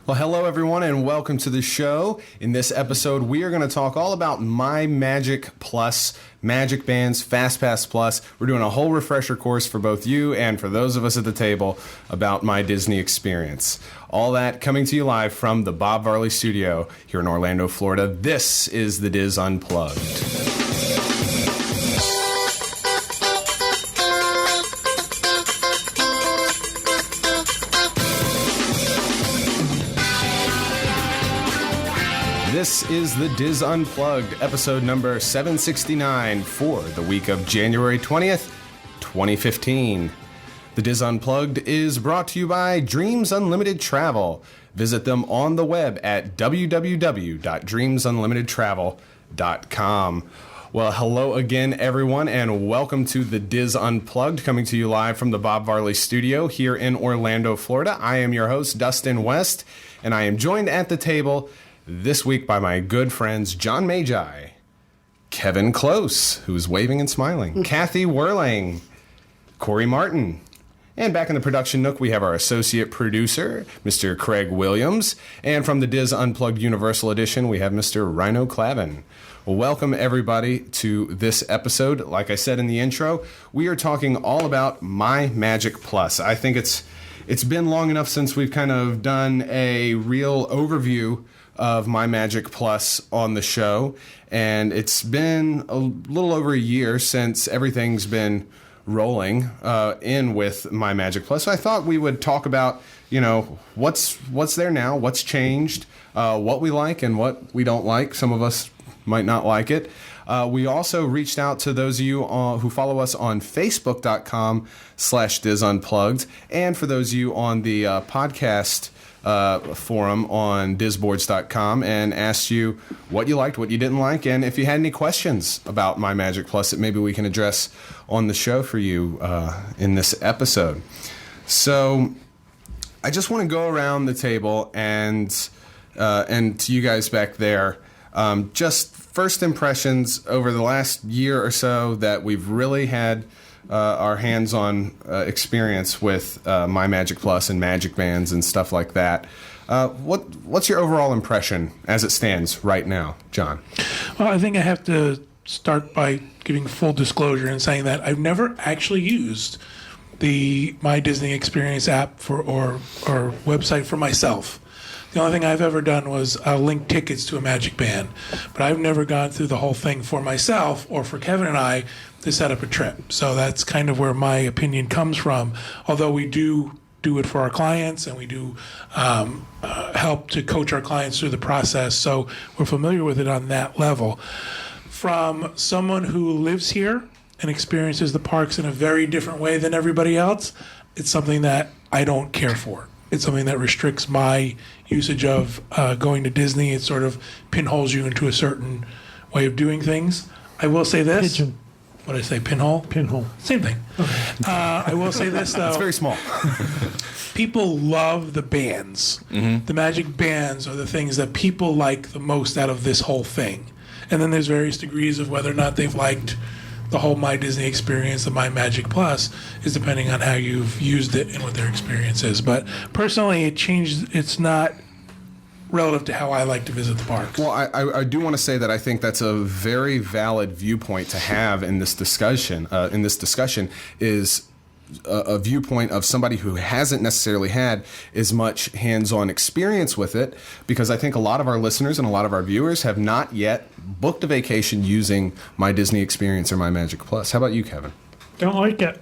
Well, hello everyone and welcome to the show. In this episode, we are going to talk all about MyMagic Plus, Magic Bands, FastPass Plus. We're doing a whole refresher course for both you and for those of us at the table about my Disney experience. All that coming to you live from the Bob Varley Studio here in Orlando, Florida. This is the Diz Unplugged. This is the Diz Unplugged, episode number 769 for the week of January 20th, 2015. The Diz Unplugged is brought to you by Dreams Unlimited Travel. Visit them on the web at www.dreamsunlimitedtravel.com. Well, hello again, everyone, and welcome to the Diz Unplugged, coming to you live from the Bob Varley Studio here in Orlando, Florida. I am your host, Dustin West, and I am joined at the table this week by my good friends John Magi, Kevin Close, who's waving and smiling, Kathy Whirling, Corey Martin, and back in the production nook we have our associate producer, Mr. Craig Williams, and from the Diz Unplugged Universal Edition we have Mr. Rhino Clavin. Well, welcome everybody to this episode. Like I said in the intro, we are talking all about MyMagic Plus. I think it's been long enough since we've kind of done a real overview of MyMagic Plus on the show, and it's been a little over a year since everything's been rolling in with MyMagic Plus. So I thought we would talk about, what's there now, what's changed, what we like and what we don't like. Some of us might not like it. We also reached out to those of you who follow us on Facebook.com/DizUnplugged, and for those of you on the podcast forum on dizboards.com, and asked you what you liked, what you didn't like, and if you had any questions about MyMagic Plus that maybe we can address on the show for you in this episode. So I just want to go around the table and to you guys back there, just first impressions over the last year or so that we've really had our hands-on experience with MyMagic Plus and Magic Bands and stuff like that. What's your overall impression as it stands right now, John? Well, I think I have to start by giving full disclosure and saying that I've never actually used the My Disney Experience app or website for myself. The only thing I've ever done was link tickets to a Magic Band, but I've never gone through the whole thing for myself or for Kevin and I to set up a trip. So that's kind of where my opinion comes from, although we do it for our clients, and we do help to coach our clients through the process, so we're familiar with it on that level. From someone who lives here and experiences the parks in a very different way than everybody else, it's something that I don't care for. It's something that restricts my usage of going to Disney. It sort of pinholes you into a certain way of doing things. I will say this. Pigeon. What did I say? Pinhole? Pinhole. Same thing. Okay. I will say this, though. It's very small. People love the bands. Mm-hmm. The Magic Bands are the things that people like the most out of this whole thing. And then there's various degrees of whether or not they've liked the whole My Disney experience, the MyMagic Plus, is depending on how you've used it and what their experience is. But personally, it's not relative to how I like to visit the parks. Well, I do want to say that I think that's a very valid viewpoint to have in this discussion. Is a viewpoint of somebody who hasn't necessarily had as much hands-on experience with it, because I think a lot of our listeners and a lot of our viewers have not yet booked a vacation using My Disney Experience or MyMagic Plus. How about you, Kevin? Don't like it.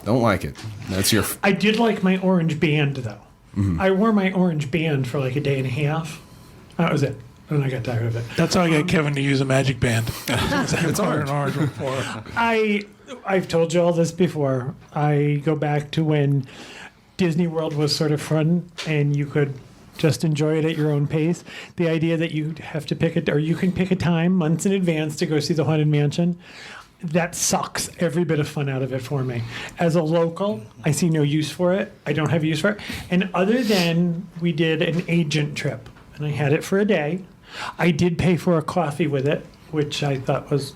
Don't like it. That's your... I did like my orange band, though. Mm-hmm. I wore my orange band for like a day and a half. That was it. And I got tired of it. That's how I got Kevin to use a Magic Band. It's orange. I've told you all this before. I go back to when Disney World was sort of fun and you could just enjoy it at your own pace. The idea that you have to pick it, or you can pick a time months in advance to go see the Haunted Mansion, that sucks every bit of fun out of it for me. As a local, I see no use for it. I don't have use for it. And other than we did an agent trip, and I had it for a day, I did pay for a coffee with it, which I thought was...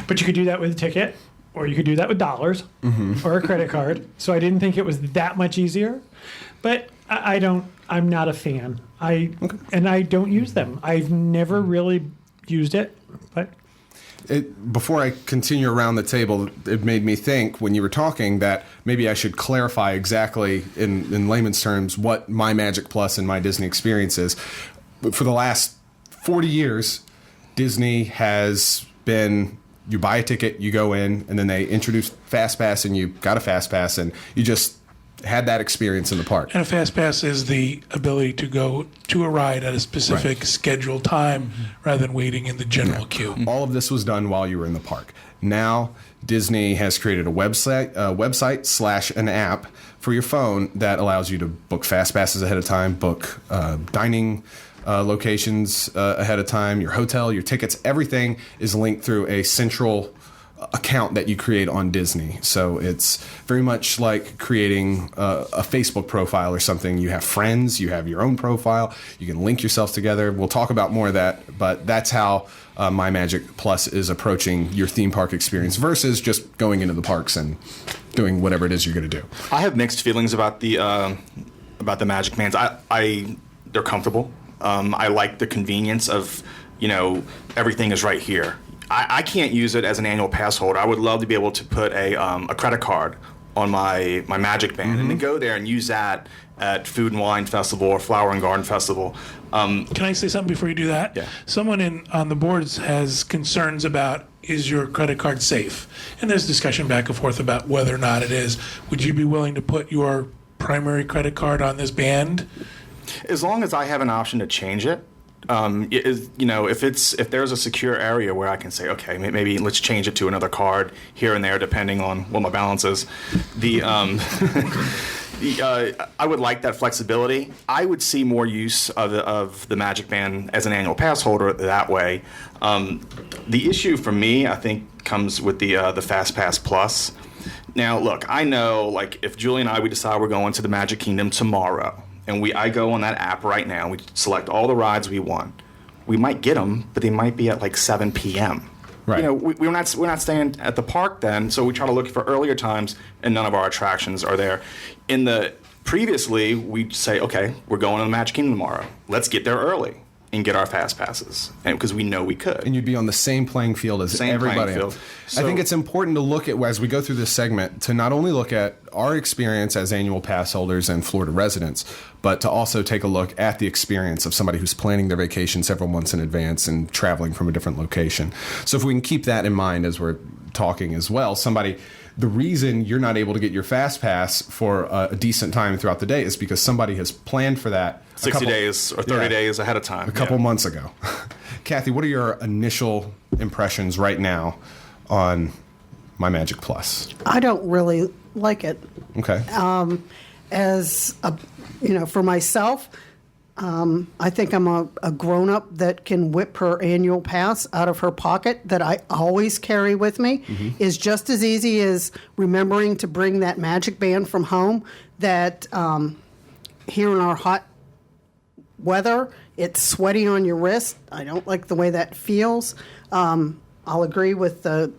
But you could do that with a ticket, or you could do that with dollars, or a credit card. So I didn't think it was that much easier. But I don't. I'm not a fan. And I don't use them. I've never really used it, but. Before I continue around the table, it made me think when you were talking that maybe I should clarify exactly in layman's terms what MyMagic Plus and My Disney Experience is. For the last 40 years, Disney has been, you buy a ticket, you go in, and then they introduce FastPass, and you got a FastPass, and you just had that experience in the park. And a FastPass is the ability to go to a ride at a specific scheduled time rather than waiting in the general queue. All of this was done while you were in the park. Now, Disney has created a website / an app for your phone that allows you to book FastPasses ahead of time, book dining locations ahead of time, your hotel, your tickets, everything is linked through a central account that you create on Disney. So it's very much like creating a Facebook profile or something. You have friends, you have your own profile, you can link yourselves together. We'll talk about more of that, but that's how MyMagic Plus is approaching your theme park experience versus just going into the parks and doing whatever it is you're going to do. I have mixed feelings about the Magic Bands. They're comfortable. I like the convenience of, everything is right here. I can't use it as an annual pass holder. I would love to be able to put a credit card on my Magic Band and then go there and use that at Food and Wine Festival or Flower and Garden Festival. Can I say something before you do that? Yeah. Someone on the boards has concerns about, is your credit card safe? And there's discussion back and forth about whether or not it is. Would you be willing to put your primary credit card on this band? As long as I have an option to change it. If there's a secure area where I can say, okay, maybe let's change it to another card here and there, depending on what my balance is. I would like that flexibility. I would see more use of the Magic Band as an annual pass holder that way. The issue for me, I think, comes with the FastPass Plus. Now, look, I know, like, if Julie and we decide we're going to the Magic Kingdom tomorrow, and I go on that app right now, we select all the rides we want. We might get them, but they might be at like 7 p.m. Right. We're not staying at the park then, so we try to look for earlier times, and none of our attractions are there. Previously, we'd say, okay, we're going to the Magic Kingdom tomorrow. Let's get there early and get our fast passes, and because we know we could. And you'd be on the same playing field as everybody else. I think it's important to look at, as we go through this segment, to not only look at our experience as annual pass holders and Florida residents, but to also take a look at the experience of somebody who's planning their vacation several months in advance and traveling from a different location. So if we can keep that in mind as we're talking as well, the reason you're not able to get your fast pass for a decent time throughout the day is because somebody has planned for that 60 days or 30 days ahead of time. A couple months ago. Kathy, what are your initial impressions right now on MyMagic Plus? I don't really like it. Okay. For myself, I think I'm a grown-up that can whip her annual pass out of her pocket that I always carry with me. Is just as easy as remembering to bring that Magic Band from home that here in our hot weather, it's sweaty on your wrist. I don't like the way that feels. I'll agree with the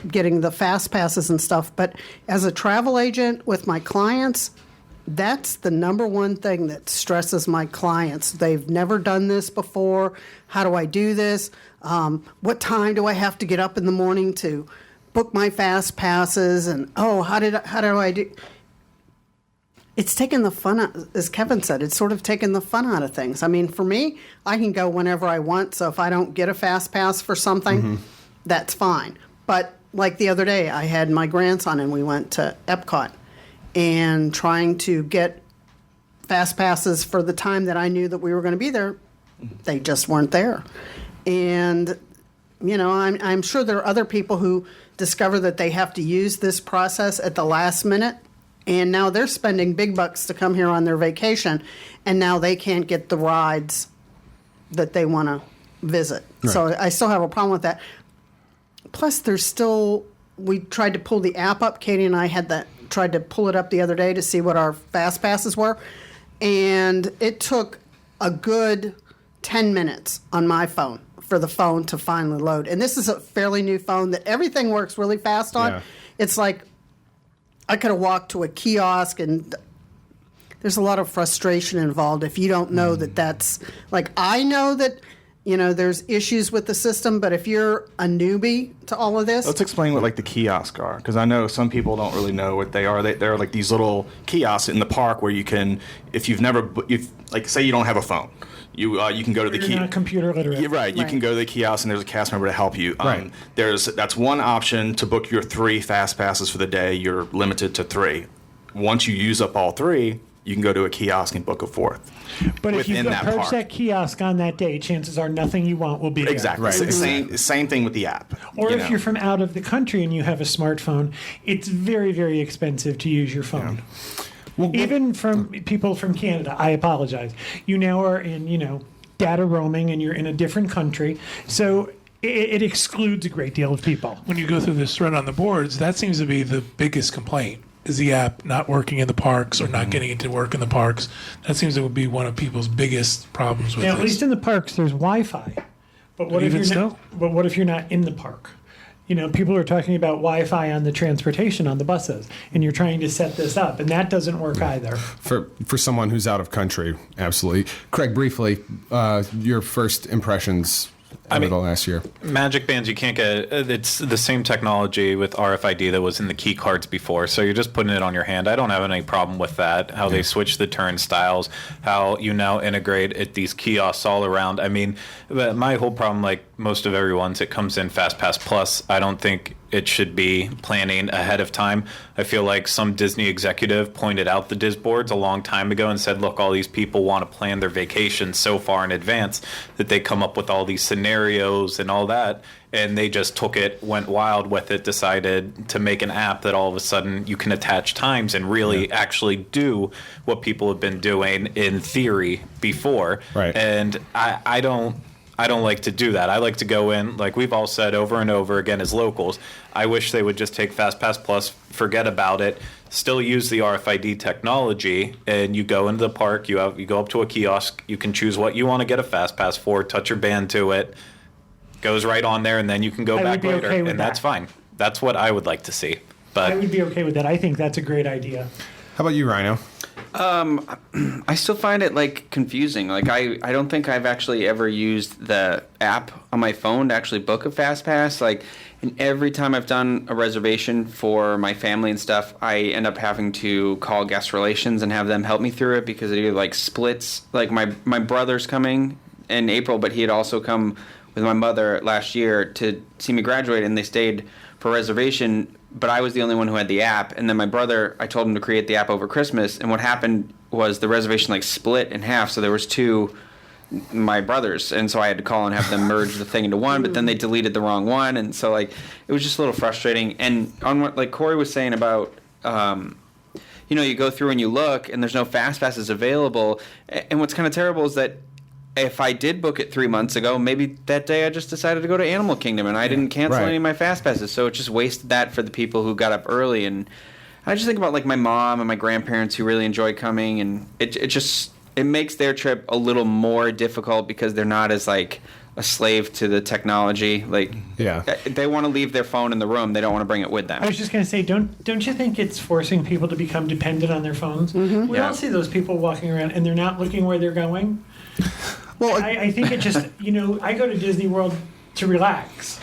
getting the fast passes and stuff, but as a travel agent with my clients, that's the number one thing that stresses my clients. They've never done this before. How do I do this? What time do I have to get up in the morning to book my fast passes? And how do I do? It's taken the fun out, as Kevin said. It's sort of taken the fun out of things. I mean, for me, I can go whenever I want. So if I don't get a fast pass for something, that's fine. But like the other day, I had my grandson and we went to Epcot. And trying to get fast passes for the time that I knew that we were going to be there, they just weren't there. And, I'm sure there are other people who discover that they have to use this process at the last minute, and now they're spending big bucks to come here on their vacation, and now they can't get the rides that they want to visit. Right. So I still have a problem with that. Plus, we tried to pull the app up. Katie and I tried to pull it up the other day to see what our fast passes were, and it took a good 10 minutes on my phone for the phone to finally load. And this is a fairly new phone that everything works really fast on. Yeah. It's like I could have walked to a kiosk and there's a lot of frustration involved if you don't know that that's, like, I know that, there's issues with the system, but if you're a newbie to all of this, Let's explain what like the kiosks are, because I know some people don't really know what they are. They're like these little kiosks in the park where you can, if you've never, like say you don't have a phone, you can go to the You're not computer literate. Yeah, right. You Right. can go to the kiosk and there's a cast member to help you. Right. That's one option to book your 3 fast passes for the day. You're limited to 3. Once you use up all 3, you can go to a kiosk and book a 4th. But if you within that approach park. that kiosk on that day, chances are nothing you want will be there. Exactly. Right. Same thing with the app. Or you if know. you're from out of the country and you have a smartphone, it's very, very expensive to use your phone. Even from people from Canada, I apologize. You now are in, data roaming and you're in a different country. So it excludes a great deal of people. When you go through this thread on the boards, that seems to be the biggest complaint. Is the app not working in the parks or not getting it to work in the parks? That seems to be one of people's biggest problems with Now, at this. least in the parks, there's Wi-Fi. But what if Even you're still? not? But what if you're not in the park? People are talking about Wi-Fi on the transportation on the buses, and you're trying to set this up, and that doesn't work either. For someone who's out of country, absolutely. Craig, briefly, your first impressions over the last year. Magic bands, you can't get it's the same technology with RFID that was in the key cards before, so you're just putting it on your hand. I don't have any problem with that, how they switch the turnstiles, how you now integrate these kiosks all around. I mean, my whole problem, like most of everyone's, it comes in FastPass Plus. I don't think it should be planning ahead of time. I feel like some Disney executive pointed out the Diz boards a long time ago and said, look, all these people want to plan their vacations so far in advance that they come up with all these scenarios and all that. And they just took it, went wild with it, decided to make an app that all of a sudden you can attach times and really actually do what people have been doing in theory before. Right. And I don't like to do that. I like to go in, like we've all said over and over again as locals, I wish they would just take FastPass Plus, forget about it, still use the RFID technology, and you go into the park, you go up to a kiosk, you can choose what you want to get a FastPass for, touch your band to it, goes right on there, and then you can go I would back be later, okay with and that's that. fine. That's what I would like to see. I But would be okay with that. I think that's a great idea. How about you, Rhino? I still find it confusing. I don't think I've actually ever used the app on my phone to actually book a fast pass. And every time I've done a reservation for my family and stuff, I end up having to call guest relations and have them help me through it because it either splits. My brother's coming in April, but he had also come with my mother last year to see me graduate, and they stayed for reservation. But I was the only one who had the app, and then my brother, I told him to create the app over Christmas, and what happened was the reservation split in half, so there was 2 my brothers, and so I had to call and have them merge the thing into one, but then they deleted the wrong one, and so it was just a little frustrating. And on what Corey was saying about you go through and you look and there's no fast passes available, and what's kind of terrible is that if I did book it 3 months ago, maybe that day I just decided to go to Animal Kingdom and I didn't cancel Right. any of my fast passes, so it just wasted that for the people who got up early. And I just think about my mom and my grandparents who really enjoy coming, and it makes their trip a little more difficult because they're not as a slave to the technology. Yeah. They want to leave their phone in the room. They don't want to bring it with them. I was just going to say, don't you think it's forcing people to become dependent on their phones? We Yeah. all see those people walking around and they're not looking where they're going. Well, I think it just, I go to Disney World to relax.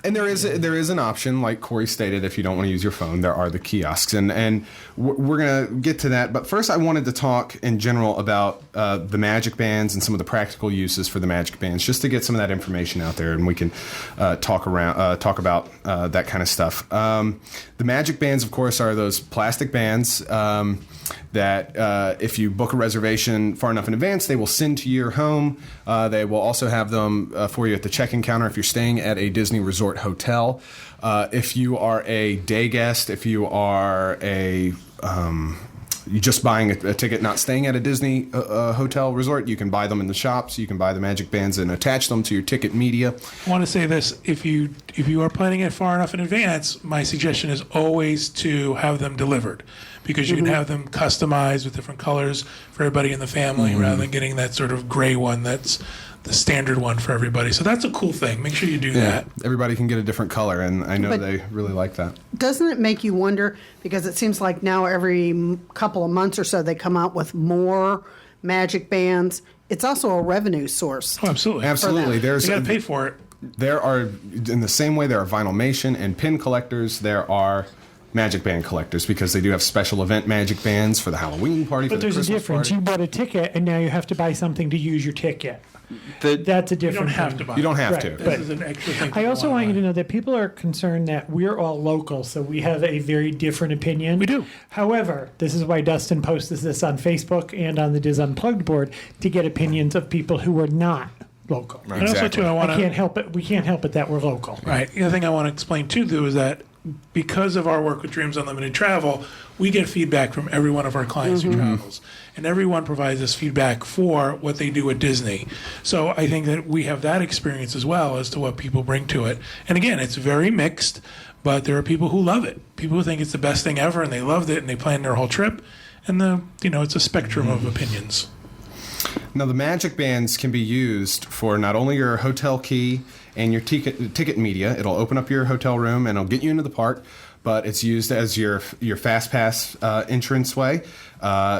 and there is an option, like Corey stated, if you don't want to use your phone, there are the kiosks, and we're gonna get to that. But first, I wanted to talk in general about the Magic Bands and some of the practical uses for the Magic Bands, just to get some of that information out there, and we can talk about that kind of stuff. The Magic Bands, of course, are those plastic bands that if you book a reservation far enough in advance, they will send to your home. They will also have them for you at the check-in counter if you're staying at a Disney Resort hotel. If you are a day guest, if you are you're just buying a ticket, not staying at a Disney hotel resort, you can buy them in the shops. You can buy the Magic Bands and attach them to your ticket media. I want to say this: if you are planning it far enough in advance, my suggestion is always to have them delivered, because you can have them customized with different colors for everybody in the family, rather than getting that sort of gray one that's the standard one for everybody. So that's a cool thing. Make sure you do that. Everybody can get a different color, and I know But- they really like that. Doesn't it make you wonder, because it seems like now every couple of months or so they come out with more Magic Bands. It's also a revenue source. Oh, absolutely. Absolutely. You got to pay for it. There are, in the same way there are Vinylmation and pin collectors, there are Magic Band collectors, because they do have special event Magic Bands for the Halloween party, for But the there's a Christmas difference. party. You bought a ticket, and now you have to buy something to use your ticket. That's a You different don't have thing. to buy You don't have Right, to. but- This is an extra thing. I also people want you wanna to know that people are concerned that we're all local, so we have a very different opinion. We do. However, this is why Dustin posts this on Facebook and on the Diz Unplugged board, to get opinions of people who are not local. buy. And also, Exactly. too, I want I to. can't help it. We can't help it that we're local. Right. The other thing I want to explain too, though, is that because of our work with Dreams Unlimited Travel, we get feedback from every one of our clients who travels, and everyone provides us feedback for what they do at Disney. So I think that we have that experience as well as to what people bring to it. And again, it's very mixed, but there are people who love it. People who think it's the best thing ever, and they loved it, and they plan their whole trip. And it's a spectrum of opinions. Now, the Magic Bands can be used for not only your hotel key and your ticket media. It'll open up your hotel room and it'll get you into the park, but it's used as your FastPass entranceway.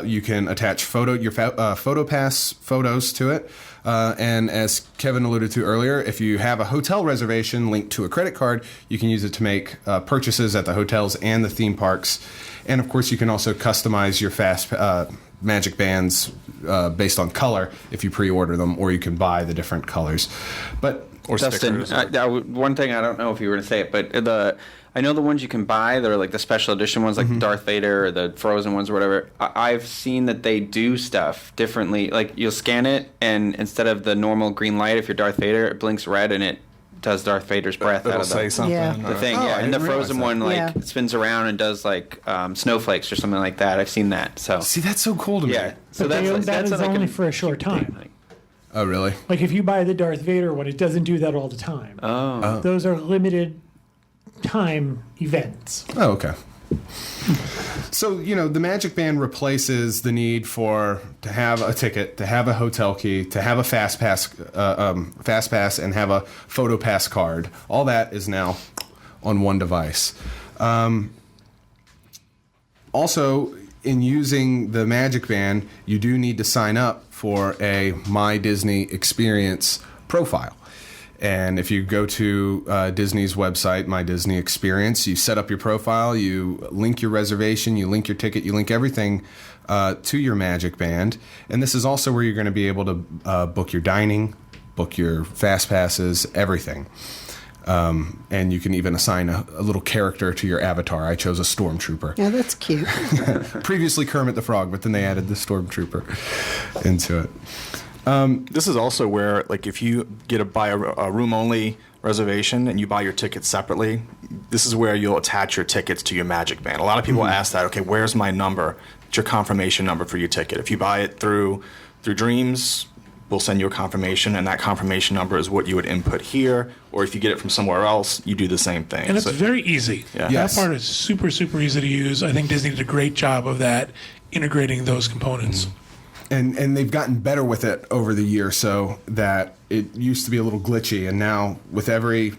You can attach PhotoPass photos to it. And as Kevin alluded to earlier, if you have a hotel reservation linked to a credit card, you can use it to make purchases at the hotels and the theme parks. And of course, you can also customize your Magic Bands based on color if you pre-order them, or you can buy the different colors. But Or Dustin, stickers. one thing I don't know if you were going to say it, but I know the ones you can buy, they're like the special edition ones, like the Darth Vader or the Frozen ones or whatever. I've seen that they do stuff differently. Like you'll scan it, and instead of the normal green light, if you're Darth Vader, it blinks red and it does Darth Vader's breath It'll out of say the something. Yeah. the thing. Oh, Yeah, I and the didn't realize Frozen that. one like Yeah. it spins around and does like snowflakes or something like that. I've seen that. So see, that's so cool to me. yeah, so But that's that is like only a for a short cute thing, time. like- Oh, really? Like if you buy the Darth Vader one, it doesn't do that all the time. Oh. Those are limited time events. Oh, okay. So, the Magic Band replaces the need to have a ticket, to have a hotel key, to have a FastPass, and have a PhotoPass card. All that is now on one device. Also, in using the Magic Band, you do need to sign up for a My Disney Experience profile. And if you go to Disney's website, My Disney Experience, you set up your profile, you link your reservation, you link your ticket, you link everything to your Magic Band. And this is also where you're going to be able to book your dining, book your fast passes, everything. And you can even assign a little character to your avatar. I chose a stormtrooper. Yeah, that's cute. Previously Kermit the Frog, but then they added the stormtrooper into it. This is also where, like, if you buy a room-only reservation and you buy your tickets separately, this is where you'll attach your tickets to your Magic Band. A lot of people ask that, okay, where's my number? It's your confirmation number for your ticket. If you buy it through Dreams, we'll send you a confirmation, and that confirmation number is what you would input here. Or if you get it from somewhere else, you do the same thing. And it's So- very easy. Yeah. Yes. That part is super, super easy to use. I think Disney did a great job of that, integrating those components. And they've gotten better with it over the year, so that it used to be a little glitchy, and now with every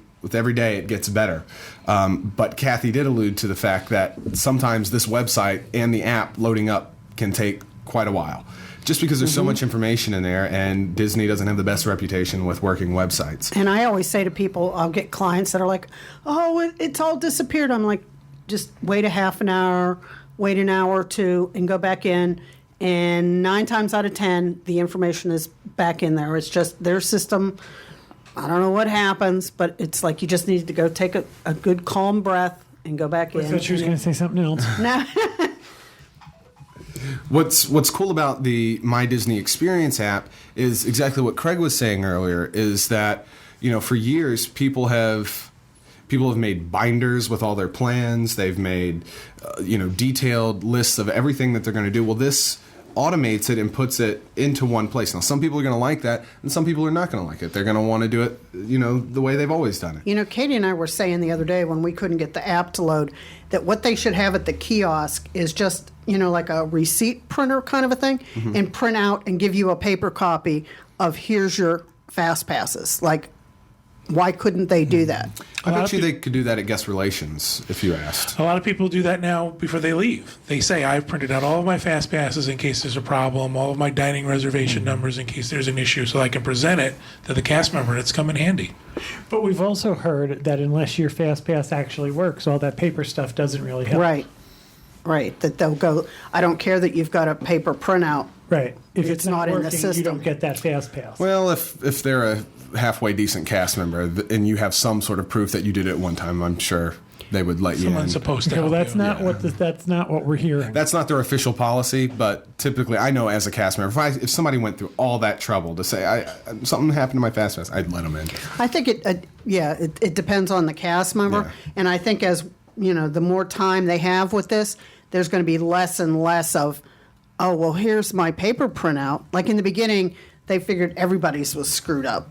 day it gets better. But Kathy did allude to the fact that sometimes this website and the app loading up can take quite a while, just because there's so much information in there, and Disney doesn't have the best reputation with working websites. And I always say to people, I'll get clients that are like, oh, it's all disappeared. I'm like, just wait a half an hour, wait an hour or two, and go back in. And 9 times out of 10, the information is back in there. It's just their system. I don't know what happens, but it's like you just need to go take a good calm breath and go back I in. thought she was going to say something else. No. What's cool about the My Disney Experience app is exactly what Craig was saying earlier, is that, for years people have made binders with all their plans. They've made detailed lists of everything that they're going to do. Well, this automates it and puts it into one place. Now, some people are going to like that, and some people are not going to like it. They're going to want to do it, the way they've always done it. Katie and I were saying the other day when we couldn't get the app to load that what they should have at the kiosk is just, like a receipt printer kind of a thing, and print out and give you a paper copy of here's your fast passes. Like, why couldn't they do that? I bet you they could do that at guest relations if you asked. A lot of people do that now before they leave. They say, I've printed out all of my fast passes in case there's a problem, all of my dining reservation numbers in case there's an issue, so I can present it to the cast member. It's come in handy. But we've also heard that unless your FastPass actually works, all that paper stuff doesn't really help. Right. That they'll go, I don't care that you've got a paper printout. Right. If it's not in the working, system. you don't get that FastPass. Well, if they're a halfway decent cast member and you have some sort of proof that you did it at one time, I'm sure they would let you in. Someone's supposed to Okay, well, help that's you. not that's not what we're hearing. That's not their official policy, but typically, I know as a cast member, if somebody went through all that trouble to say something happened to my FastPass, I'd let them in. I think it depends on the cast member. Yeah. And I think as, the more time they have with this, there's going to be less and less of, oh, well, here's my paper printout. Like in the beginning, they figured everybody's was screwed up.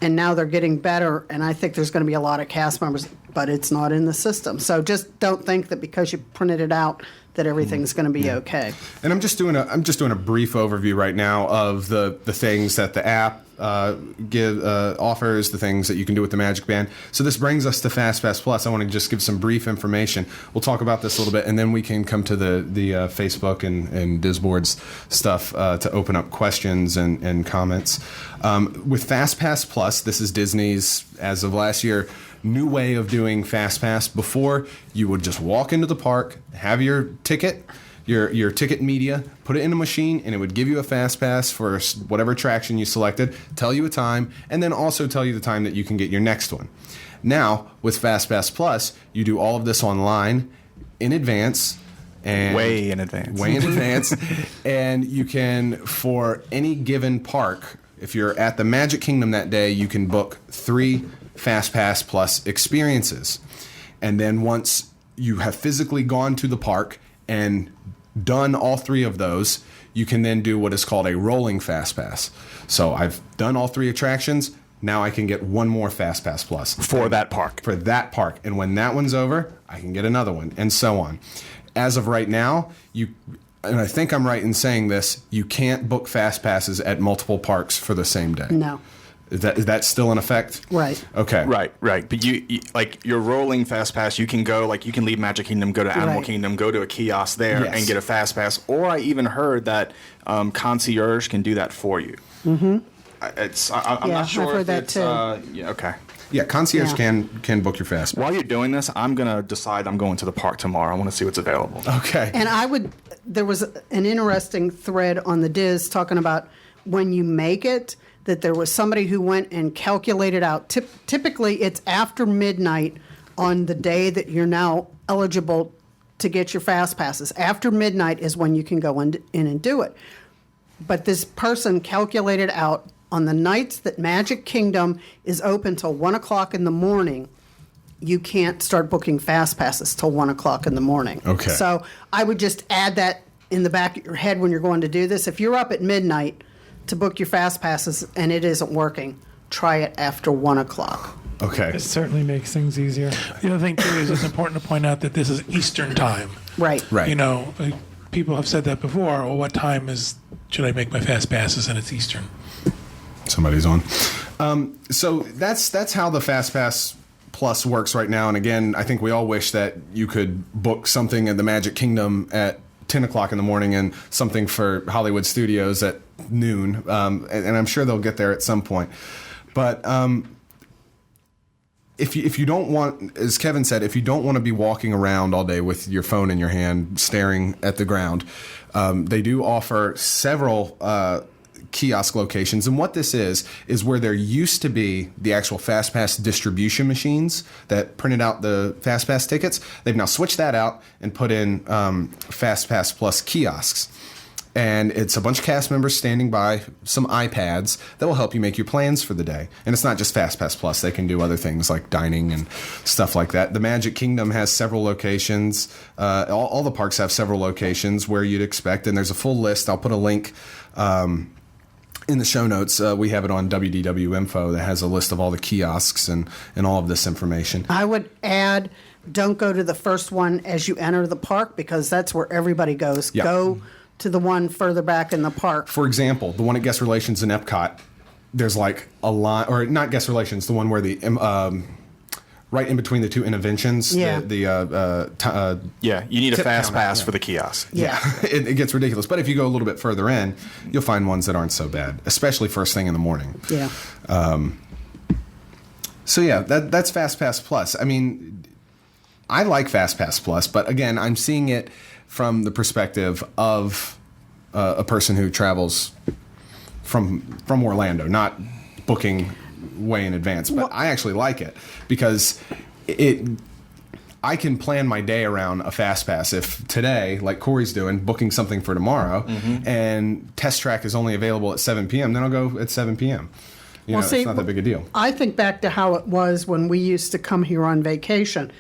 And now they're getting better, and I think there's going to be a lot of cast members, but it's not in the system. So just don't think that because you printed it out that everything's going to be okay. And I'm just doing a brief overview right now of the things that the app offers, the things that you can do with the Magic Band. So this brings us to FastPass Plus. I want to just give some brief information. We'll talk about this a little bit, and then we can come to the Facebook and Disboards stuff to open up questions and comments. With FastPass Plus, this is Disney's, as of last year, new way of doing FastPass. Before, you would just walk into the park, have your ticket, your ticket media, put it in a machine, and it would give you a FastPass for whatever attraction you selected, tell you a time, and then also tell you the time that you can get your next one. Now, with FastPass Plus, you do all of this online in advance. And Way in advance. Way in advance. And you can, for any given park, if you're at the Magic Kingdom that day, you can book 3 FastPass Plus experiences. And then once you have physically gone to the park and done all 3 of those, you can then do what is called a rolling FastPass. So I've done all 3 attractions. Now I can get one more FastPass Plus. For that park. For that park. And when that one's over, I can get another one, and so on. As of right now, and I think I'm right in saying this, you can't book FastPasses at multiple parks for the same day. No. Is that still in effect? Right. Okay. Right. But you like your rolling fast pass, you can go, like you can leave Magic Kingdom, go to Animal Right. Kingdom, go to a kiosk there Yes. and get a fast pass. Or I even heard that concierge can do that for you. Mm-hmm. I'm Yeah, not sure I've heard if that it's too. Okay. Yeah, concierge Yeah. can book your FastPass. While you're doing this, I'm gonna decide I'm going to the park tomorrow. I want to see what's available. Okay. And there was an interesting thread on the Diz talking about when you make it, that there was somebody who went and calculated out. Typically, it's after midnight on the day that you're now eligible to get your fast passes. After midnight is when you can go in and do it. But this person calculated out on the nights that Magic Kingdom is open till 1 o'clock in the morning, you can't start booking fast passes till 1 o'clock in the morning. Okay. So I would just add that in the back of your head when you're going to do this. If you're up at midnight to book your fast passes and it isn't working, try it after 1 o'clock. Okay. It certainly makes things easier. The other thing, too, is it's important to point out that this is Eastern time. Right. Right. Like, people have said that before. Well, what time should I make my fast passes? And it's Eastern. Somebody's on. So that's how the FastPass Plus works right now. And again, I think we all wish that you could book something in the Magic Kingdom at 10 o'clock in the morning and something for Hollywood Studios at noon. And I'm sure they'll get there at some point. But if you don't want, as Kevin said, if you don't want to be walking around all day with your phone in your hand staring at the ground, they do offer several kiosk locations. And what this is where there used to be the actual FastPass distribution machines that printed out the FastPass tickets. They've now switched that out and put in FastPass Plus kiosks. And it's a bunch of cast members standing by some iPads that will help you make your plans for the day. And it's not just FastPass Plus. They can do other things like dining and stuff like that. The Magic Kingdom has several locations. All the parks have several locations where you'd expect. And there's a full list. I'll put a link in the show notes. We have it on WDW Info that has a list of all the kiosks and all of this information. I would add, don't go to the first one as you enter the park because that's where everybody goes. Yeah. Go to the one further back in the park. For example, the one at Guest Relations in Epcot there's like a line, or not guest relations, the one where the right in between the two interventions. Yeah. Yeah, you need a Tip fast counter, pass yeah. for the kiosk. Yeah. it gets ridiculous. But if you go a little bit further in, you'll find ones that aren't so bad, especially first thing in the morning. Yeah. So yeah, that's FastPass Plus. I mean, I like FastPass Plus, but again, I'm seeing it from the perspective of a person who travels from Orlando, not booking way in advance. But I actually like it because I can plan my day around a FastPass. If today, like Corey's doing, booking something for tomorrow, and Test Track is only available at 7 p.m., then I'll go at 7 p.m. It's not that big a deal. I think back to how it was when we used to come here on vacation.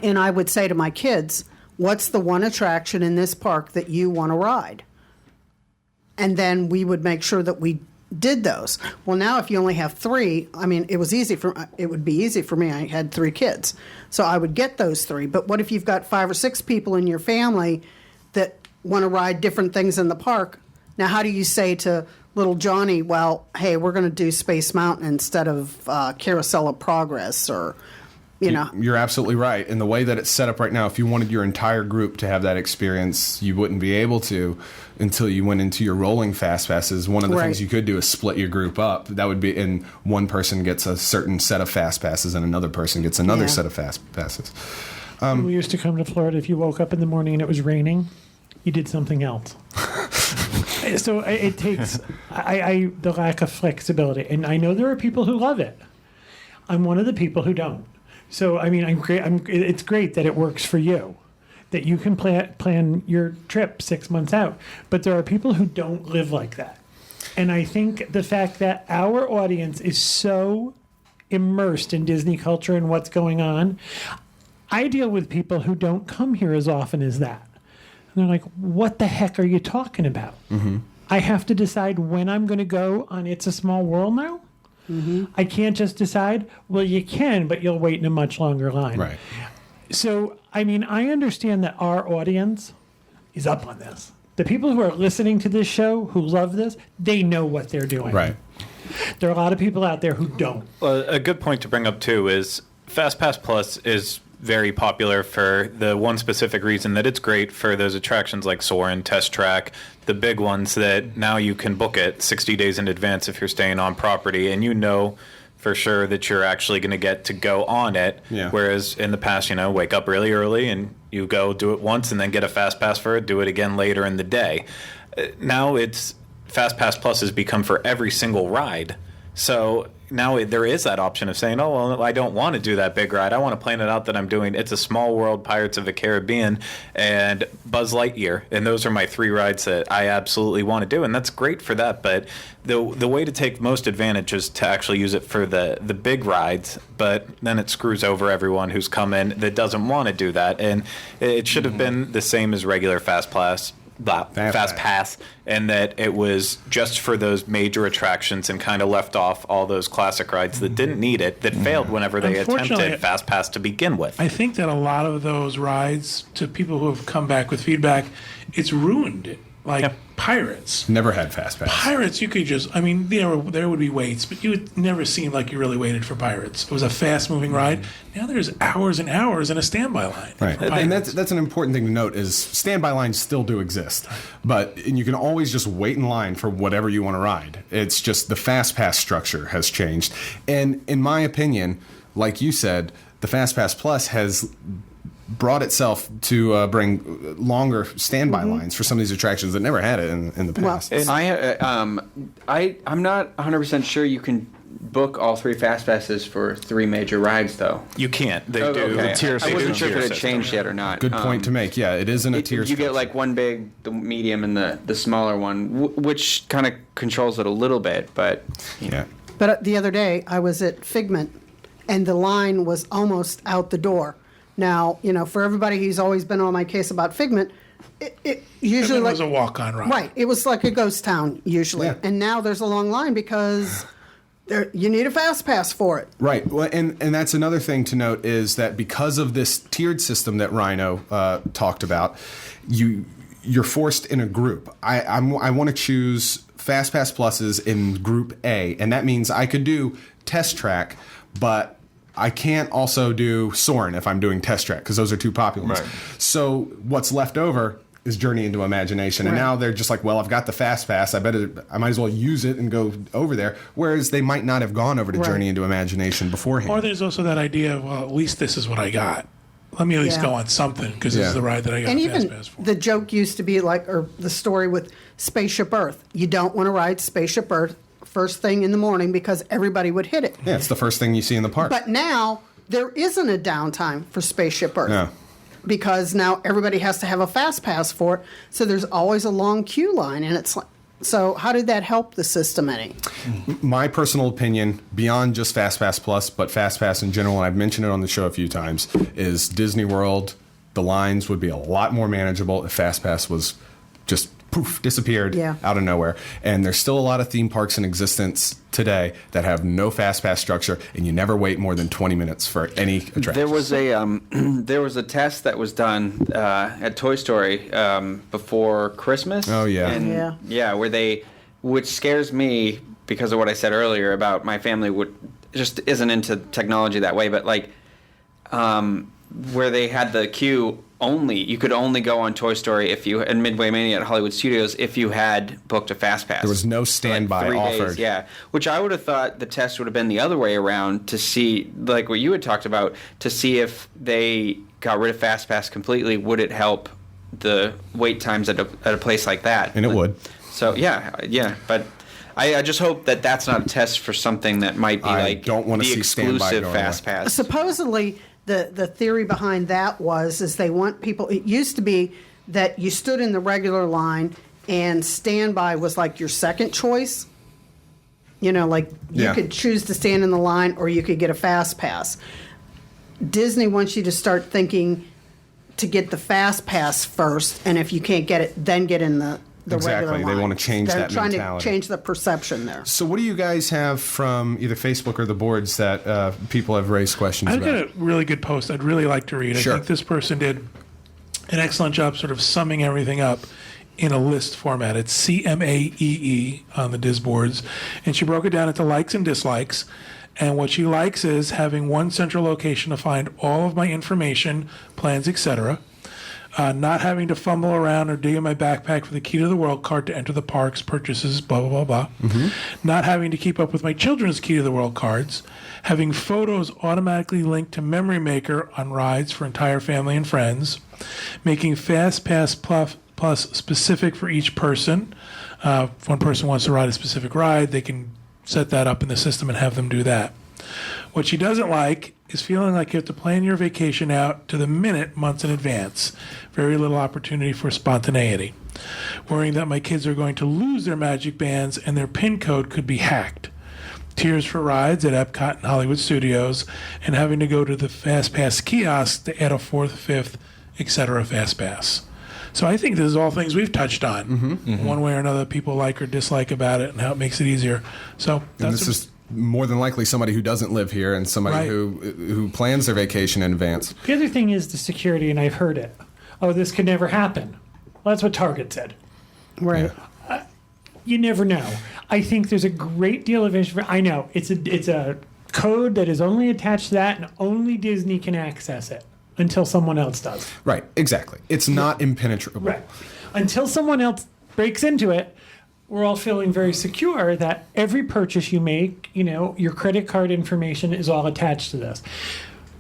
And I would say to my kids, what's the one attraction in this park that you want to ride? And then we would make sure that we did those. Well, now if you only have 3, I mean, it would be easy for me. I had 3 kids. So I would get those 3. But what if you've got 5 or 6 people in your family that want to ride different things in the park? Now, how do you say to little Johnny, well, hey, we're going to do Space Mountain instead of Carousel of Progress, or, you know. You're absolutely right. And the way that it's set up right now, if you wanted your entire group to have that experience, you wouldn't be able to until you went into your rolling fast passes. One of the things you could do is split your group up. That would be, and one person gets a certain set of fast passes and another person gets another set of fast passes. When we used to come to Florida, if you woke up in the morning and it was raining, you did something else. So it takes the lack of flexibility, and I know there are people who love it. I'm one of the people who don't. So I mean, it's great that it works for you, that you can plan your trip 6 months out. But there are people who don't live like that, and I think the fact that our audience is so immersed in Disney culture and what's going on, I deal with people who don't come here as often as that. And they're like, what the heck are you talking about? Mm-hmm. I have to decide when I'm going to go on It's a Small World now? Mm-hmm. I can't just decide. Well, you can, but you'll wait in a much longer line. Right. So, I mean, I understand that our audience is up on this. The people who are listening to this show, who love this, they know what they're doing. Right. There are a lot of people out there who don't. Well, a good point to bring up, too, is FastPass Plus is very popular for the one specific reason that it's great for those attractions like Soarin', Test Track, the big ones that now you can book it 60 days in advance if you're staying on property, and you know for sure that you're actually going to get to go on it. Yeah. Whereas in the past, wake up really early and you go do it once and then get a Fast Pass for it, do it again later in the day. Now it's Fast Pass Plus has become for every single ride. So now there is that option of saying, oh, well, I don't want to do that big ride. I want to plan it out that I'm doing It's a Small World, Pirates of the Caribbean, and Buzz Lightyear. And those are my 3 rides that I absolutely want to do. And that's great for that. But the way to take most advantage is to actually use it for the big rides. But then it screws over everyone who's come in that doesn't want to do that. And it should have been the same as regular Fast Pass, and that it was just for those major attractions and kind of left off all those classic rides that didn't need it, that failed whenever they attempted Fast Pass to begin with. I think that a lot of those rides, to people who have come back with feedback, it's ruined it. Like Pirates. Never had fast pass. Pirates, you could just, I mean, there would be waits, but you would never seem like you really waited for Pirates. It was a fast-moving ride. Now there's hours and hours in a standby line. Right. And that's an important thing to note is standby lines still do exist. And you can always just wait in line for whatever you want to ride. It's just the fast pass structure has changed. And in my opinion, like you said, the Fast Pass Plus has brought itself to bring longer standby lines for some of these attractions that never had it in the past. Well, I'm not 100% sure you can book all 3 fast passes for 3 major rides, though. You can't. They do. Okay. The tier I wasn't system. sure if it had changed yet or not. Good point to make. Yeah, it isn't a tier You structure. get like one big, the medium, and the smaller one, which kind of controls it a little bit, but... Yeah. But the other day, I was at Figment, and the line was almost out the door. Now, for everybody who's always been on my case about Figment, it usually it was a walk-on ride. Right. It was like a ghost town, usually. Yeah. And now there's a long line because you need a fast pass for it. Right. Well, and that's another thing to note is that because of this tiered system that Rhino talked about, you're forced in a group. I want to choose FastPass Plus is in Group A, and that means I could do Test Track, but I can't also do Soarin' if I'm doing Test Track, because those are two popular ones. Right. So what's left over is Journey into Imagination. And Right. now they're just like, well, I've got the FastPass. I might as well use it and go over there. Whereas they might not have gone over to Right. Journey into Imagination beforehand. Or there's also that idea of, well, at least this is what I got. Let me at least Yeah. go on something because this Yeah. is the ride that I got And a even FastPass for. the joke used to be like, or the story with Spaceship Earth. You don't want to ride Spaceship Earth first thing in the morning because everybody would hit it. Yeah, it's the first thing you see in the park. But now there isn't a downtime for Spaceship Earth. No. Because now everybody has to have a fast pass for it, so there's always a long queue line, and it's like, so how did that help the system any? My personal opinion, beyond just FastPass Plus, but FastPass in general, and I've mentioned it on the show a few times, is Disney World, the lines would be a lot more manageable if FastPass was just poof, disappeared Yeah. out of nowhere. And there's still a lot of theme parks in existence today that have no FastPass structure, and you never wait more than 20 minutes for any attraction. There was a there was a test that was done at Toy Story before Christmas. Oh, yeah. and, where they, which scares me because of what I said earlier about my family would just isn't into technology that way, but like where they had the queue only, you could only go on Toy Story if you and Midway Mania at Hollywood Studios if you had booked a fast pass. There was no standby 3 days, offered. yeah, which I would have thought the test would have been the other way around to see, like what you had talked about, to see if they got rid of fast pass completely, would it help the wait times at a place like that? And it would. So yeah, but I just hope that that's not a test for something that might be I like don't wanna the see standby exclusive going fast away. pass. Supposedly, the theory behind that is they want people. It used to be that you stood in the regular line and standby was like your second choice. You know, like you Yeah. could choose to stand in the line or you could get a fast pass. Disney wants you to start thinking to get the fast pass first, and if you can't get it, then get in the Exactly. regular They line. wanna change They're that trying mentality. to change the perception there. So what do you guys have from either Facebook or the boards that people have raised questions I've got about? a really good post I'd really like to read. Sure. I think this person did an excellent job sort of summing everything up in a list format. It's CMAEE on the Diz boards. And she broke it down into likes and dislikes. And what she likes is having one central location to find all of my information, plans, etc. Not having to fumble around or dig in my backpack for the key to the world card to enter the parks, purchases, blah, blah, blah, blah. Mm-hmm. Not having to keep up with my children's key to the world cards. Having photos automatically linked to Memory Maker on rides for entire family and friends. Making FastPass Plus specific for each person. If one person wants to ride a specific ride, they can set that up in the system and have them do that. What she doesn't like is feeling like you have to plan your vacation out to the minute months in advance. Very little opportunity for spontaneity. Worrying that my kids are going to lose their magic bands and their PIN code could be hacked. Tears for rides at Epcot and Hollywood Studios, and having to go to the FastPass kiosk to add a fourth, fifth, etc. FastPass. So I think this is all things we've touched on, one way or another, people like or dislike about it and how it makes it easier. So And that's this is more than likely somebody who doesn't live here and somebody Right. who plans their vacation in advance. The other thing is the security, and I've heard it. Oh, this could never happen. Well, that's what Target said. Right. You never know. I think there's a great deal of information. I know it's a code that is only attached to that, and only Disney can access it until someone else does. Right, exactly. It's not impenetrable. Right. Until someone else breaks into it, we're all feeling very secure that every purchase you make, you know, your credit card information is all attached to this.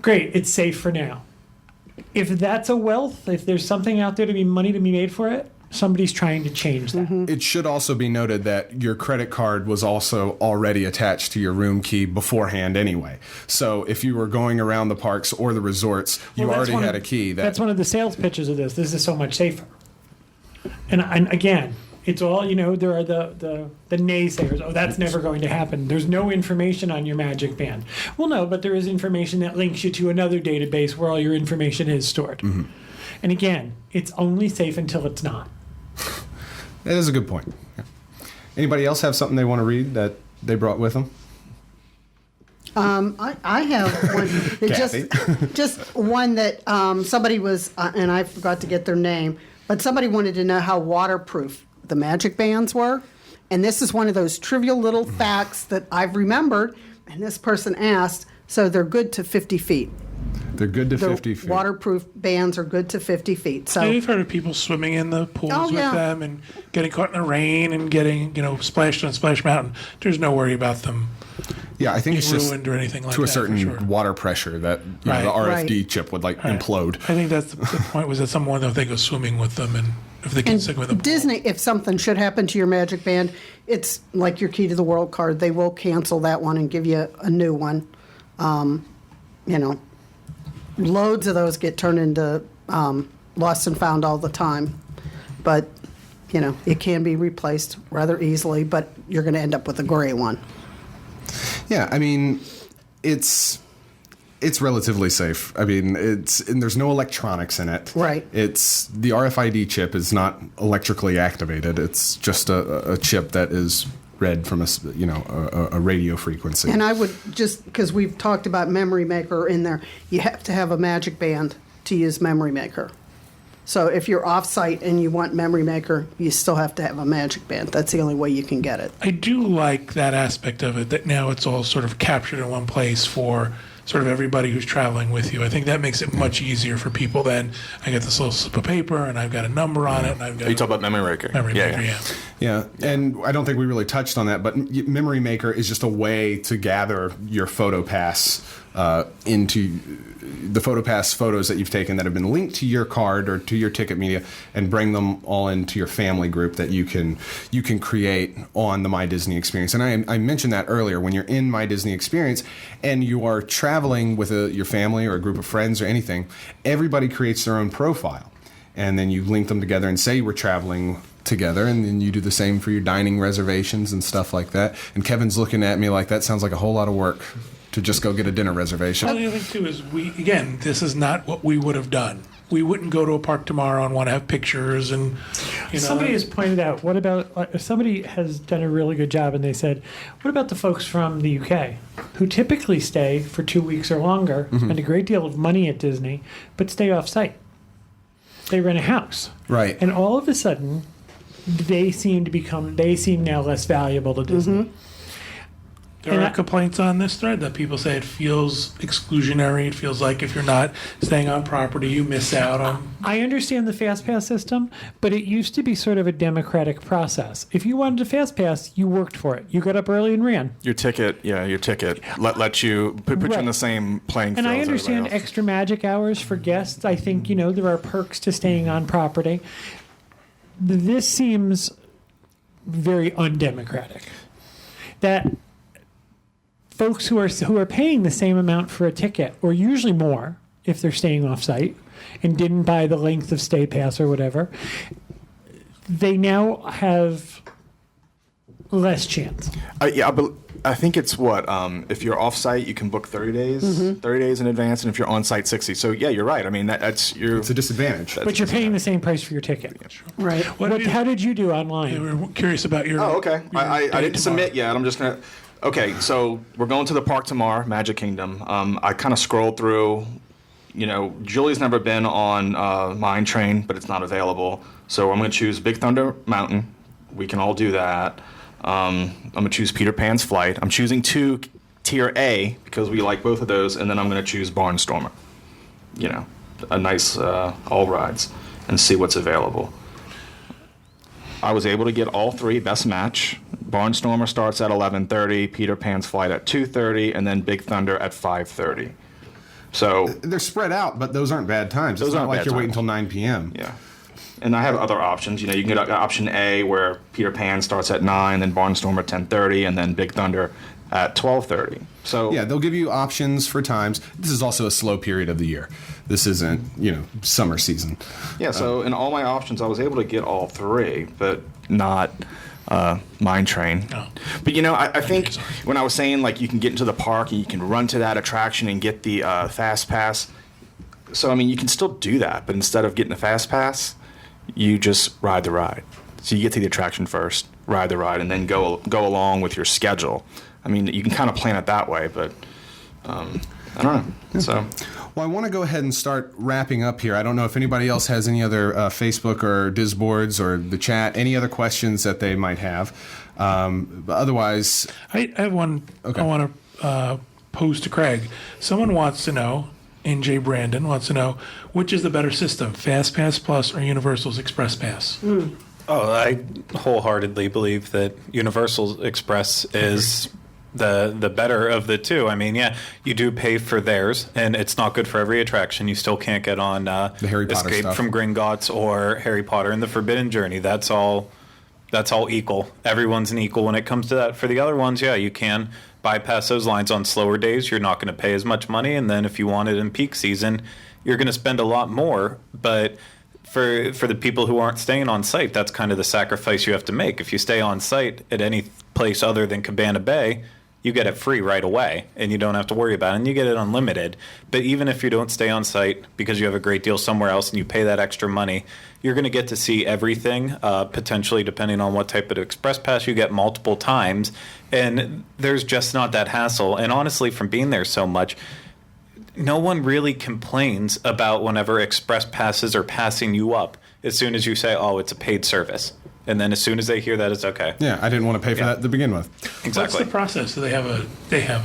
Great, it's safe for now. If that's a wealth, if there's something out there to be money to be made for it, somebody's trying to change that. It should also be noted that your credit card was also already attached to your room key beforehand anyway. So if you were going around the parks or the resorts, you Well, that's already one had of- a key. That's one of the sales pitches of this. This is so much safer. And again, it's all, you know, there are the naysayers. Oh, that's never going to happen. There's no information on your Magic Band. Well, no, but there is information that links you to another database where all your information is stored. And again, it's only safe until it's not. That is a good point. Yeah. Anybody else have something they want to read that they brought with them? I have one. Kathy. just one that somebody was, and I forgot to get their name, but somebody wanted to know how waterproof the Magic Bands were. And this is one of those trivial little facts that I've remembered, and this person asked, so they're good to 50 feet. They're good to The 50 feet. waterproof bands are good to 50 feet. So You've heard of people swimming in the pools Oh, with yeah. them and getting caught in the rain and getting, splashed on Splash Mountain. There's no worry about them Yeah, I think it's being just ruined or anything like to a that. for certain sure. water pressure that the Right. RFD Right. chip would Right. implode. I think that's the point, was that someone that they go swimming with them, and if they can stick with them. Disney, if something should happen to your Magic Band, it's like your Key to the World card. They will cancel that one and give you a new one. Loads of those get turned into lost and found all the time. But, it can be replaced rather easily, but you're going to end up with a gray one. Yeah, I mean, it's relatively safe. I mean, and there's no electronics in it. Right. It's the RFID chip is not electrically activated. It's just a chip that is read from a radio frequency. And I would just, because we've talked about Memory Maker in there, you have to have a Magic Band to use Memory Maker. So if you're off-site and you want Memory Maker, you still have to have a Magic Band. That's the only way you can get it. I do like that aspect of it, that now it's all sort of captured in one place for sort of everybody who's traveling with you. I think that makes it much easier for people than I get this little slip of paper and I've got a number on it and I've got You talk about Memory Maker. Memory Maker, yeah. Yeah, and I don't think we really touched on that, but Memory Maker is just a way to gather your PhotoPass into the PhotoPass photos that you've taken that have been linked to your card or to your ticket media, and bring them all into your family group that you can create on the My Disney Experience. And I mentioned that earlier. When you're in My Disney Experience and you are traveling with your family or a group of friends or anything, everybody creates their own profile, and then you link them together and say we're traveling together, and then you do the same for your dining reservations and stuff like that. And Kevin's looking at me like that sounds like a whole lot of work to just go get a dinner reservation. Well, the other thing too is this is not what we would have done. We wouldn't go to a park tomorrow and want to have pictures and Somebody has pointed out, what about, somebody has done a really good job, and they said, what about the folks from the UK who typically stay for 2 weeks or longer, spend a great deal of money at Disney, but stay off site? They rent a house. Right. And all of a sudden, they seem now less valuable to Disney. There And are I- complaints on this thread that people say it feels exclusionary. It feels like if you're not staying on property, you miss out on. I understand the FastPass system, but it used to be sort of a democratic process. If you wanted a FastPass, you worked for it. You got up early and ran. Your ticket let you put you in Right. the same playing And field. I as everybody understand else. extra magic hours for guests. I think, there are perks to staying on property. This seems very undemocratic. That folks who are paying the same amount for a ticket, or usually more if they're staying off site and didn't buy the length of stay pass or whatever, they now have less chance. But I think it's what if you're off-site, you can book 30 days, 30 days in advance, and if you're on-site, 60. So yeah, you're right. I mean, that's your. It's a disadvantage. But you're paying the same price for your ticket. Right. How did you do online? We're curious about your. Oh, okay. your I day didn't tomorrow. submit yet. I'm just gonna. Okay, so we're going to the park tomorrow, Magic Kingdom. I kind of scrolled through. Julie's never been on Mine Train, but it's not available. So I'm going to choose Big Thunder Mountain. We can all do that. I'm going to choose Peter Pan's Flight. I'm choosing Tier A because we like both of those, and then I'm going to choose Barnstormer. A nice all rides, and see what's available. I was able to get all three best match. Barnstormer starts at 11:30, Peter Pan's Flight at 2:30, and then Big Thunder at 5:30. So They're spread out, but those aren't bad times. Those It's not aren't like bad you're waiting times. until 9 p.m. yeah, and I have other options. You can get option A where Peter Pan starts at 9, then Barnstormer at 10:30, and then Big Thunder at 12:30. So Yeah, they'll give you options for times. This is also a slow period of the year. This isn't, summer season. Yeah, so in all my options, I was able to get all three, but not Mine Train. No. But I think when I was saying like you can get into the park and you can run to that attraction and get the Fast Pass. So I mean, you can still do that, but instead of getting a Fast Pass, you just ride the ride. So you get to the attraction first, ride the ride, and then go along with your schedule. I mean, you can kind of plan it that way, but. I don't know. So. Well, I want to go ahead and start wrapping up here. I don't know if anybody else has any other Facebook or Disboards or the chat, any other questions that they might have. But otherwise... I have one Okay. I want to pose to Craig. Someone wants to know, NJ Brandon wants to know, which is the better system, FastPass Plus or Universal's Express Pass? Oh, I wholeheartedly believe that Universal Express is the better of the two. I mean, yeah, you do pay for theirs, and it's not good for every attraction. You still can't get on The Harry Potter Escape stuff. from Gringotts or Harry Potter and the Forbidden Journey. That's all equal. Everyone's an equal when it comes to that. For the other ones, yeah, you can bypass those lines on slower days. You're not going to pay as much money, and then if you want it in peak season, you're going to spend a lot more. But for the people who aren't staying on site, that's kind of the sacrifice you have to make. If you stay on site at any place other than Cabana Bay, you get it free right away, and you don't have to worry about it, and you get it unlimited. But even if you don't stay on site because you have a great deal somewhere else and you pay that extra money, you're going to get to see everything, potentially depending on what type of express pass you get multiple times, and there's just not that hassle. And honestly, from being there so much, no one really complains about whenever express passes are passing you up as soon as you say, oh, it's a paid service. And then as soon as they hear that, it's okay. Yeah, I didn't want to pay for that to begin with. What's Exactly. the process? Do they have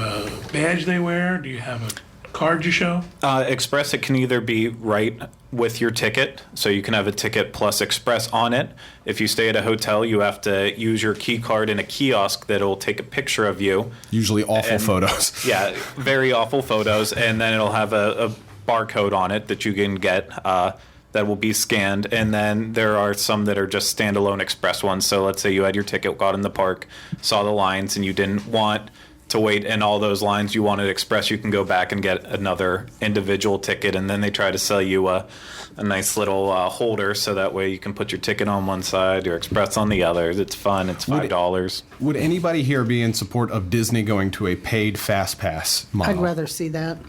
a badge they wear? Do you have a card you show? Express, it can either be right with your ticket, so you can have a ticket plus Express on it. If you stay at a hotel, you have to use your key card in a kiosk that'll take a picture of you. Usually awful photos. Yeah, very awful photos, and then it'll have a barcode on it that you can get that will be scanned. And then there are some that are just standalone Express ones. So let's say you had your ticket, got in the park, saw the lines, and you didn't want to wait in all those lines. You wanted Express, you can go back and get another individual ticket, and then they try to sell you a nice little holder, so that way you can put your ticket on one side, your Express on the other. It's fun. It's $5. Would anybody here be in support of Disney going to a paid FastPass model? I'd rather see that.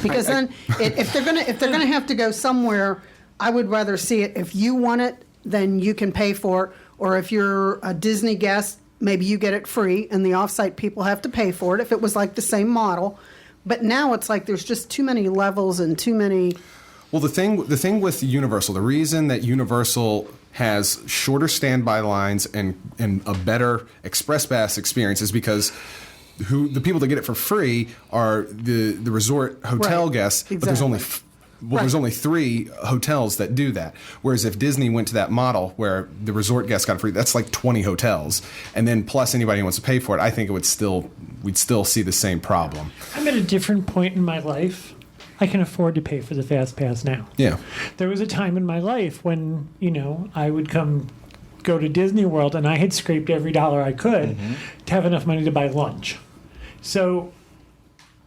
Because then, if they're gonna have to go somewhere, I would rather see it. If you want it, then you can pay for it. Or if you're a Disney guest, maybe you get it free, and the off-site people have to pay for it. If it was like the same model, but now it's like there's just too many levels and too many. Well, the thing with Universal, the reason that Universal has shorter standby lines and a better Express Pass experience is because the people that get it for free are the resort hotel Right. guests, but there's only Right. there's only 3 hotels that do that. Whereas if Disney went to that model where the resort guests got it free, that's like 20 hotels, and then plus anybody who wants to pay for it, I think we'd still see the same problem. I'm at a different point in my life. I can afford to pay for the Fast Pass now. Yeah. There was a time in my life when, I would go to Disney World and I had scraped every dollar I could to have enough money to buy lunch. So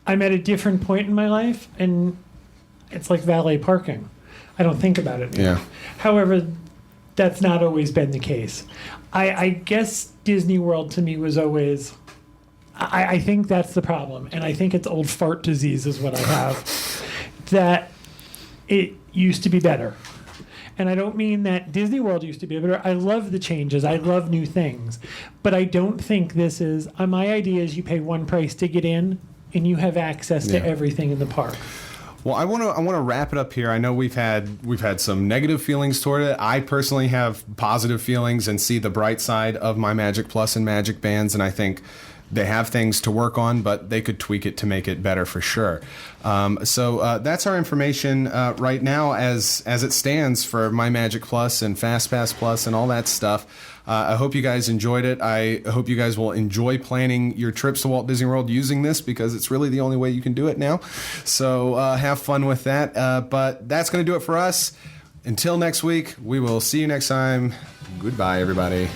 I'm at a different point in my life, and it's like valet parking. I don't think about it anymore. Yeah. However, that's not always been the case. I guess Disney World to me was always... I think that's the problem, and I think it's old fart disease is what I have, that it used to be better. And I don't mean that Disney World used to be better. I love the changes. I love new things. But I don't think this is... my idea is you pay one price to get in, and you have access to everything in the park. Well, I want to wrap it up here. I know we've had some negative feelings toward it. I personally have positive feelings and see the bright side of MyMagic Plus and Magic Bands, and I think they have things to work on, but they could tweak it to make it better for sure. So that's our information right now as it stands for MyMagic Plus and FastPass Plus and all that stuff. I hope you guys enjoyed it. I hope you guys will enjoy planning your trips to Walt Disney World using this, because it's really the only way you can do it now. So have fun with that. But that's going to do it for us. Until next week, we will see you next time. Goodbye, everybody.